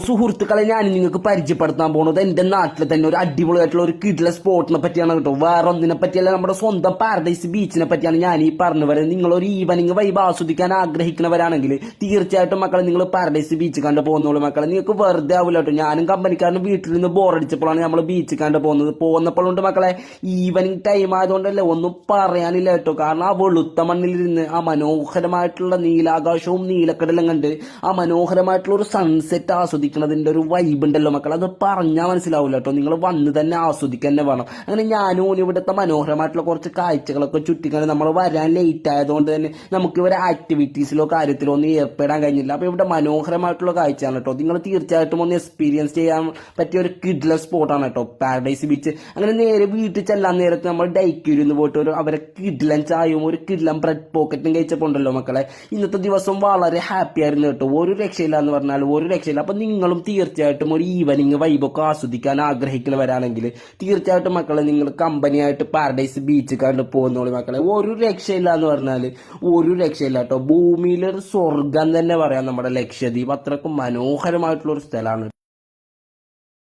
സുഹൃത്തുക്കളെ, ഞാൻ നിങ്ങൾക്ക് പരിചയപ്പെടുത്താൻ പോകുന്നത് എന്റെ നാട്ടിൽ തന്നെ ഒരു അടിപൊളിയായിട്ടുള്ള ഒരു കിഡ്ല സ്പോട്ടിനെ പറ്റിയാണ് കേട്ടോ. വേറെ ഒന്നിനെ പറ്റിയല്ല, നമ്മുടെ സ്വന്തം പാരഡൈസ് ബീച്ചിനെ പറ്റിയാണ് ഞാൻ ഈ പറഞ്ഞു വരുന്നത്. നിങ്ങളൊരു ഈവനിങ് വൈബ് ആസ്വദിക്കാൻ ആഗ്രഹിക്കുന്നവരാണെങ്കിൽ തീർച്ചയായിട്ടും മക്കളെ നിങ്ങൾ പാരഡൈസ് ബീച്ച് കണ്ട് പോകുന്നുള്ളൂ മക്കളെ. നിങ്ങൾക്ക് വെറുതെ ആവില്ല കേട്ടോ. ഞാനും കമ്പനിക്കാരനും വീട്ടിൽ നിന്ന് ബോറടിച്ചപ്പോഴാണ് നമ്മൾ ബീച്ച് കണ്ട് പോന്നപ്പോഴുണ്ട് മക്കളെ. ഈവനിങ് ടൈം ആയതുകൊണ്ടല്ലേ ഒന്നും പറയാനില്ല കേട്ടോ. കാരണം ആ വെളുത്ത മണ്ണിലിരുന്ന് ആ മനോഹരമായിട്ടുള്ള നീലാകാശവും നീലക്കടലും കണ്ട് ആ മനോഹരമായിട്ടുള്ള ഒരു സൺസെറ്റ് ആസ്വദിക്കുന്നതിന്റെ ഒരു വൈബ് ഉണ്ടല്ലോ മക്കൾ, അത് പറഞ്ഞാൽ മനസ്സിലാവില്ല കേട്ടോ. നിങ്ങൾ വന്ന് തന്നെ ആസ്വദിക്കാൻ തന്നെ വേണം. അങ്ങനെ ഞാനും ഇവിടുത്തെ മനോഹരമായിട്ടുള്ള കുറച്ച് കാഴ്ചകളൊക്കെ ചുറ്റിക്കാൻ നമ്മൾ വരാൻ ലേറ്റ് ആയതുകൊണ്ട് തന്നെ നമുക്ക് ഇവരെ ആക്ടിവിറ്റീസിലോ കാര്യത്തിലോ ഒന്നും ഏർപ്പെടാൻ കഴിഞ്ഞില്ല. അപ്പൊ ഇവിടെ മനോഹരമായിട്ടുള്ള കാഴ്ചയാണ് കേട്ടോ. നിങ്ങൾ തീർച്ചയായിട്ടും ഒന്ന് എക്സ്പീരിയൻസ് ചെയ്യാൻ പറ്റിയ ഒരു കിഡ്ലസ് സ്പോട്ടാണ് കേട്ടോ പാരഡൈസ് ബീച്ച്. അങ്ങനെ നേരെ വീട്ടിൽ ചെല്ലാൻ നേരത്ത് നമ്മൾ ഡൈക്യൂരിന്ന് പോയിട്ട് അവരെ കിഡ്ലൻ ചായയും ഒരു കിഡ്ലൻ ബ്രെഡ് പോക്കറ്റും കഴിച്ചപ്പോൾ ഉണ്ടല്ലോ മക്കളെ, ഇന്നത്തെ ദിവസം വളരെ ഹാപ്പി ആയിരുന്നു കേട്ടോ. ഒരു രക്ഷയില്ല എന്ന് പറഞ്ഞാൽ ഒരു രക്ഷയില്ല. അപ്പൊ നിങ്ങളും തീർച്ചയായിട്ടും ഒരു ഈവനിങ് വൈബൊക്കെ ആസ്വദിക്കാൻ ആഗ്രഹിക്കുന്നവരാണെങ്കിൽ തീർച്ചയായിട്ടും മക്കളെ നിങ്ങൾ കമ്പനിയായിട്ട് പാരഡൈസ് ബീച്ച് കണ്ട് പോകുന്നോളൂ മക്കളെ. ഒരു രക്ഷയില്ല എന്ന് പറഞ്ഞാൽ ഒരു രക്ഷയില്ല കേട്ടോ. ഭൂമിയിലൊരു സ്വർഗം തന്നെ പറയാം നമ്മുടെ ലക്ഷദ്വീപ്. അത്രക്കും മനോഹരമായിട്ടുള്ള ഒരു സ്ഥലമാണ്.